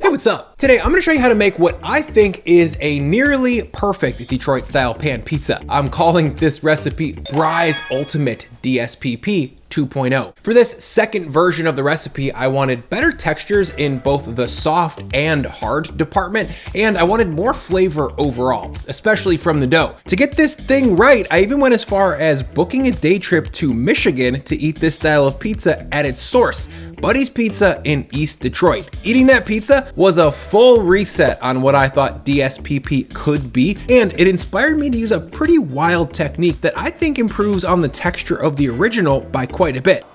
Hey, what's up? Today, I'm gonna show you how to make what I think is a nearly perfect Detroit style pan pizza. I'm calling this recipe Bry's Ultimate DSPP 2.0. For this second version of the recipe, I wanted better textures in both the soft and hard department, and I wanted more flavor overall, especially from the dough. To get this thing right, I even went as far as booking a day trip to Michigan to eat this style of pizza at its source, Buddy's Pizza in East Detroit. Eating that pizza was a full reset on what I thought DSPP could be, and it inspired me to use a pretty wild technique that I think improves on the texture of the original by quite a bit.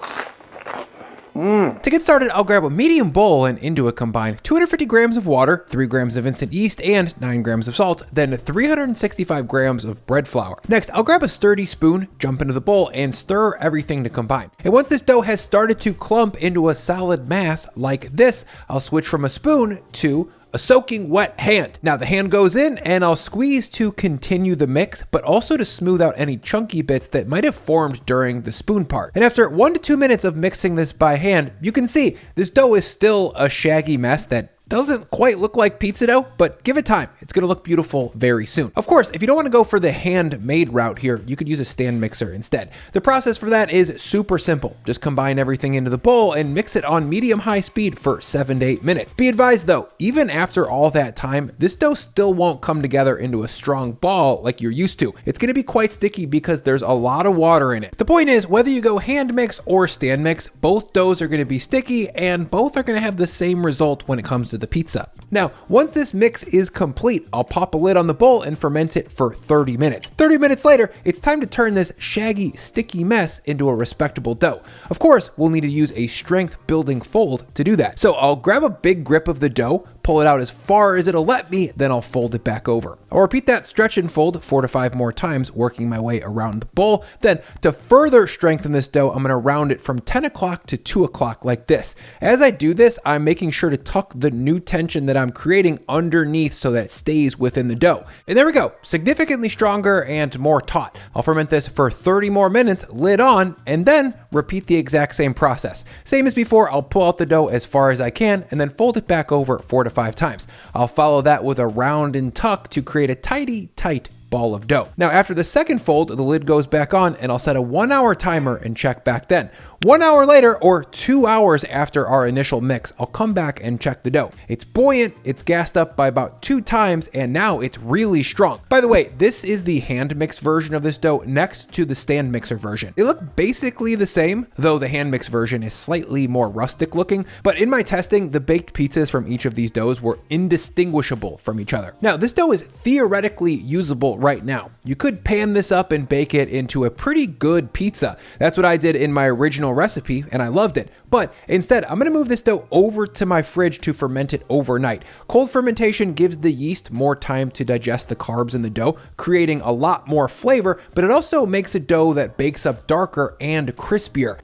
To get started, I'll grab a medium bowl and into it combine 250 grams of water, 3 grams of instant yeast, and 9 grams of salt, then 365 grams of bread flour. Next, I'll grab a sturdy spoon, jump into the bowl, and stir everything to combine. And once this dough has started to clump into a solid mass like this, I'll switch from a spoon to a soaking wet hand. Now the hand goes in and I'll squeeze to continue the mix, but also to smooth out any chunky bits that might have formed during the spoon part. And after 1 to 2 minutes of mixing this by hand, you can see this dough is still a shaggy mess that doesn't quite look like pizza dough, but give it time. It's gonna look beautiful very soon. Of course, if you don't wanna go for the handmade route here, you could use a stand mixer instead. The process for that is super simple. Just combine everything into the bowl and mix it on medium-high speed for 7 to 8 minutes. Be advised though, even after all that time, this dough still won't come together into a strong ball like you're used to. It's gonna be quite sticky because there's a lot of water in it. The point is, whether you go hand mix or stand mix, both doughs are gonna be sticky and both are gonna have the same result when it comes to the pizza. Now, once this mix is complete, I'll pop a lid on the bowl and ferment it for 30 minutes. 30 minutes later, it's time to turn this shaggy, sticky mess into a respectable dough. Of course, we'll need to use a strength building fold to do that. So I'll grab a big grip of the dough, pull it out as far as it'll let me, then I'll fold it back over. I'll repeat that stretch and fold 4 to 5 more times, working my way around the bowl. Then to further strengthen this dough, I'm gonna round it from 10 o'clock to 2 o'clock like this. As I do this, I'm making sure to tuck the new tension that I'm creating underneath so that it stays within the dough. And there we go, significantly stronger and more taut. I'll ferment this for 30 more minutes, lid on, and then repeat the exact same process. Same as before, I'll pull out the dough as far as I can and then fold it back over 4 to 5 times. I'll follow that with a round and tuck to create a tight ball of dough. Now after the second fold, the lid goes back on and I'll set a 1-hour timer and check back then. 1 hour later, or 2 hours after our initial mix, I'll come back and check the dough. It's buoyant, it's gassed up by about 2 times, and now it's really strong. By the way, this is the hand mix version of this dough next to the stand mixer version. They look basically the same, though the hand mix version is slightly more rustic looking, but in my testing, the baked pizzas from each of these doughs were indistinguishable from each other. Now, this dough is theoretically usable right now. You could pan this up and bake it into a pretty good pizza. That's what I did in my original recipe and I loved it. But instead, I'm gonna move this dough over to my fridge to ferment it overnight. Cold fermentation gives the yeast more time to digest the carbs in the dough, creating a lot more flavor, but it also makes a dough that bakes up darker and crispier.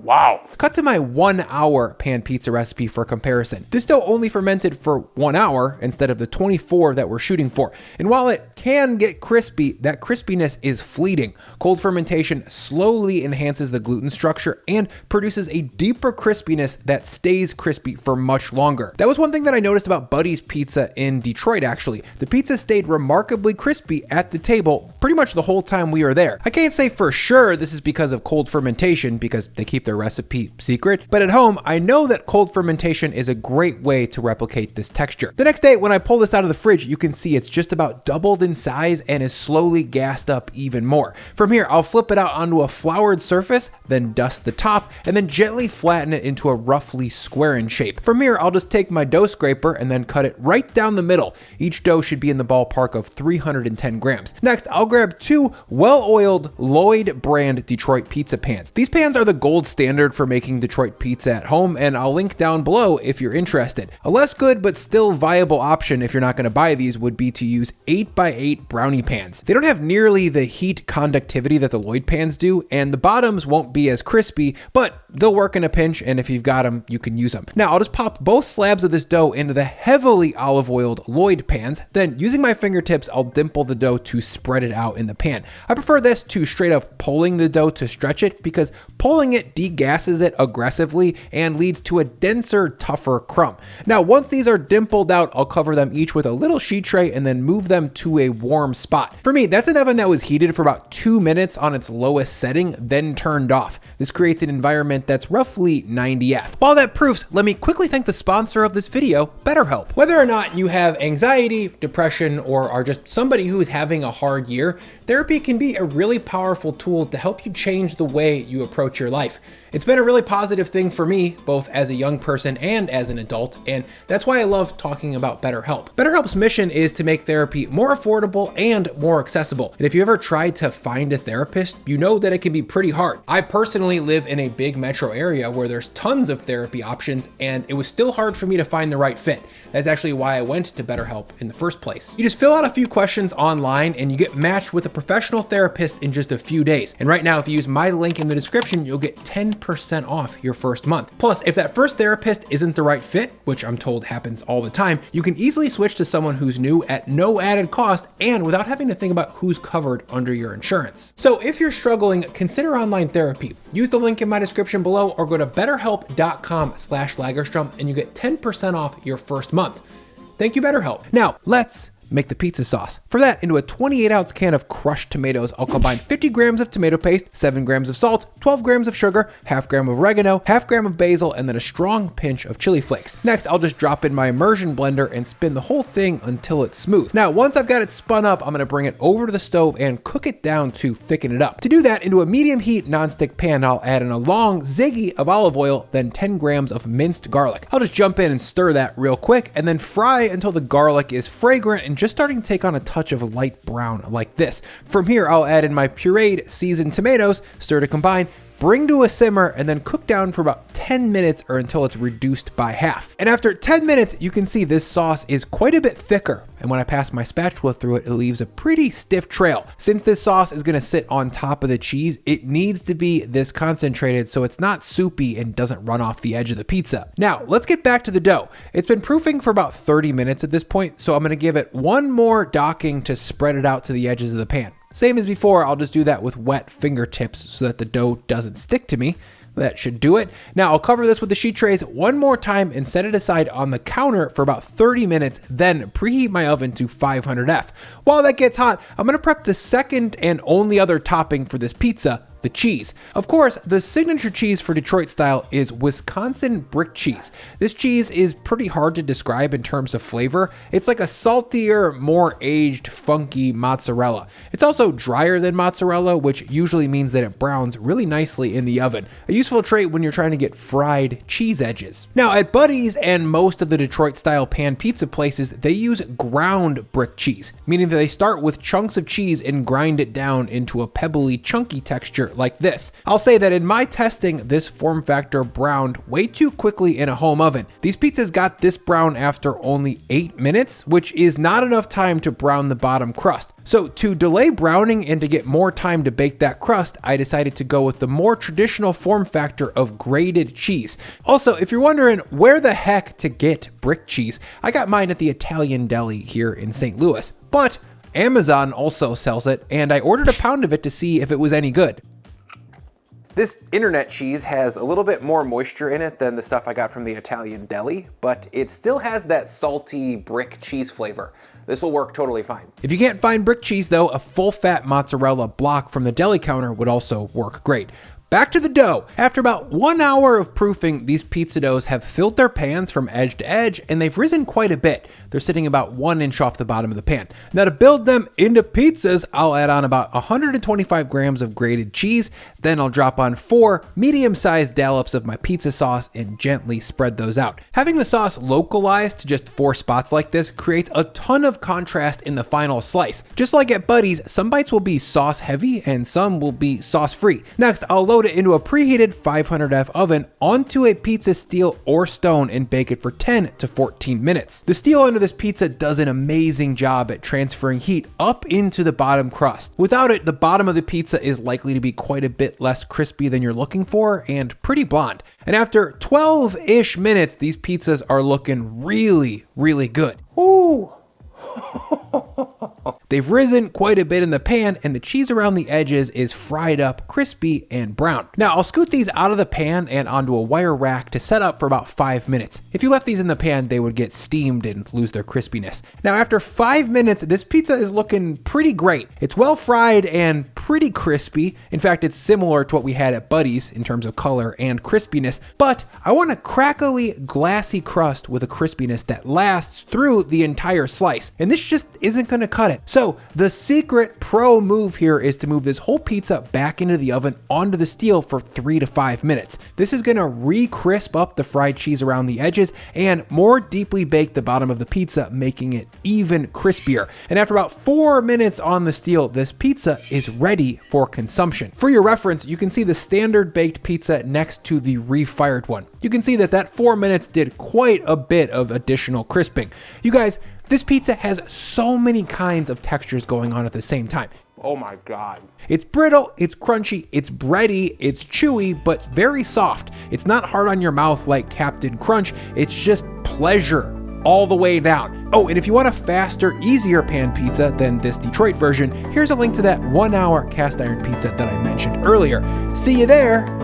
Wow. Cut to my 1-hour pan pizza recipe for comparison. This dough only fermented for 1 hour instead of the 24 that we're shooting for. And while it can get crispy, that crispiness is fleeting. Cold fermentation slowly enhances the gluten structure and produces a deeper crispiness that stays crispy for much longer. That was one thing that I noticed about Buddy's Pizza in Detroit actually. The pizza stayed remarkably crispy at the table pretty much the whole time we were there. I can't say for sure this is because of cold fermentation because they keep their recipe secret, but at home, I know that cold fermentation is a great way to replicate this texture. The next day, when I pull this out of the fridge, you can see it's just about doubled in size and is slowly gassed up even more. From here, I'll flip it out onto a floured surface, then dust the top, and then gently flatten it into a roughly square in shape. From here, I'll just take my dough scraper and then cut it right down the middle. Each dough should be in the ballpark of 310 grams. Next, I'll grab 2 well-oiled Lloyd brand Detroit pizza pans. These pans are the gold standard for making Detroit pizza at home, and I'll link down below if you're interested. A less good but still viable option if you're not going to buy these would be to use 8x8 brownie pans. They don't have nearly the heat conductivity that the Lloyd pans do, and the bottoms won't be as crispy, but they'll work in a pinch, and if you've got them, you can use them. Now, I'll just pop both slabs of this dough into the heavily olive-oiled Lloyd pans, then using my fingertips, I'll dimple the dough to spread it out in the pan. I prefer this to straight up pulling the dough to stretch it because Pulling it degasses it aggressively and leads to a denser, tougher crumb. Now, once these are dimpled out, I'll cover them each with a little sheet tray and then move them to a warm spot. For me, that's an oven that was heated for about 2 minutes on its lowest setting, then turned off. This creates an environment that's roughly 90F. While that proofs, let me quickly thank the sponsor of this video, BetterHelp. Whether or not you have anxiety, depression, or are just somebody who is having a hard year, therapy can be a really powerful tool to help you change the way you approach your life. It's been a really positive thing for me, both as a young person and as an adult, and that's why I love talking about BetterHelp. BetterHelp's mission is to make therapy more affordable and more accessible. And if you ever tried to find a therapist, you know that it can be pretty hard. I personally live in a big metro area where there's tons of therapy options, and it was still hard for me to find the right fit. That's actually why I went to BetterHelp in the first place. You just fill out a few questions online and you get matched with a professional therapist in just a few days. And right now, if you use my link in the description, you'll get 10% off your first month. Plus, if that first therapist isn't the right fit, which I'm told happens all the time, you can easily switch to someone who's new at no added cost and without having to think about who's covered under your insurance. So if you're struggling, consider online therapy. Use the link in my description below or go to betterhelp.com/Lagerstrom and you get 10% off your first month. Thank you, BetterHelp. Now, let's make the pizza sauce. For that, into a 28-ounce can of crushed tomatoes, I'll combine 50 grams of tomato paste, 7 grams of salt, 12 grams of sugar, half gram of oregano, half gram of basil, and then a strong pinch of chili flakes. Next, I'll just drop in my immersion blender and spin the whole thing until it's smooth. Now, once I've got it spun up, I'm gonna bring it over to the stove and cook it down to thicken it up. To do that, into a medium heat nonstick pan, I'll add in a long ziggy of olive oil, then 10 grams of minced garlic. I'll just jump in and stir that real quick and then fry until the garlic is fragrant and just starting to take on a touch of light brown like this. From here, I'll add in my pureed seasoned tomatoes, stir to combine, bring to a simmer, and then cook down for about 10 minutes or until it's reduced by half. And after 10 minutes, you can see this sauce is quite a bit thicker. And when I pass my spatula through it, it leaves a pretty stiff trail. Since this sauce is gonna sit on top of the cheese, it needs to be this concentrated so it's not soupy and doesn't run off the edge of the pizza. Now, let's get back to the dough. It's been proofing for about 30 minutes at this point, so I'm gonna give it one more docking to spread it out to the edges of the pan. Same as before, I'll just do that with wet fingertips so that the dough doesn't stick to me. That should do it. Now I'll cover this with the sheet trays one more time and set it aside on the counter for about 30 minutes, then preheat my oven to 500F. While that gets hot, I'm gonna prep the second and only other topping for this pizza, the cheese. Of course, the signature cheese for Detroit style is Wisconsin brick cheese. This cheese is pretty hard to describe in terms of flavor. It's like a saltier, more aged, funky mozzarella. It's also drier than mozzarella, which usually means that it browns really nicely in the oven. A useful trait when you're trying to get fried cheese edges. Now at Buddy's and most of the Detroit style pan pizza places, they use ground brick cheese, meaning that they start with chunks of cheese and grind it down into a pebbly, chunky texture like this. I'll say that in my testing, this form factor browned way too quickly in a home oven. These pizzas got this brown after only 8 minutes, which is not enough time to brown the bottom crust. So to delay browning and to get more time to bake that crust, I decided to go with the more traditional form factor of grated cheese. Also, if you're wondering where the heck to get brick cheese, I got mine at the Italian deli here in St. Louis, but Amazon also sells it, and I ordered a pound of it to see if it was any good. This internet cheese has a little bit more moisture in it than the stuff I got from the Italian deli, but it still has that salty brick cheese flavor. This will work totally fine. If you can't find brick cheese though, a full fat mozzarella block from the deli counter would also work great. Back to the dough. After about 1 hour of proofing, these pizza doughs have filled their pans from edge to edge, and they've risen quite a bit. They're sitting about 1 inch off the bottom of the pan. Now to build them into pizzas, I'll add on about 125 grams of grated cheese. Then I'll drop on 4 medium-sized dollops of my pizza sauce and gently spread those out. Having the sauce localized to just 4 spots like this creates a ton of contrast in the final slice. Just like at Buddy's, some bites will be sauce heavy and some will be sauce free. Next, I'll load it into a preheated 500F oven onto a pizza steel or stone and bake it for 10 to 14 minutes. The steel under this pizza does an amazing job at transferring heat up into the bottom crust. Without it, the bottom of the pizza is likely to be quite a bit less crispy than you're looking for and pretty blonde. And after 12-ish minutes, these pizzas are looking really, really good. Ooh. They've risen quite a bit in the pan, and the cheese around the edges is fried up, crispy, and brown. Now, I'll scoot these out of the pan and onto a wire rack to set up for about 5 minutes. If you left these in the pan, they would get steamed and lose their crispiness. Now, after 5 minutes, this pizza is looking pretty great. It's well fried and pretty crispy. In fact, it's similar to what we had at Buddy's in terms of color and crispiness, but I want a crackly, glassy crust with a crispiness that lasts through the entire slice, and this just isn't gonna cut it. So the secret pro move here is to move this whole pizza back into the oven onto the steel for 3 to 5 minutes. This is gonna re-crisp up the fried cheese around the edges and more deeply bake the bottom of the pizza, making it even crispier. And after about 4 minutes on the steel, this pizza is ready for consumption. For your reference, you can see the standard baked pizza next to the refired one. You can see that 4 minutes did quite a bit of additional crisping. You guys, this pizza has so many kinds of textures going on at the same time. Oh my God. It's brittle, it's crunchy, it's bready, it's chewy, but very soft. It's not hard on your mouth like Captain Crunch, it's just pleasure all the way down. Oh, and if you want a faster, easier pan pizza than this Detroit version, here's a link to that 1-hour cast iron pizza that I mentioned earlier. See you there.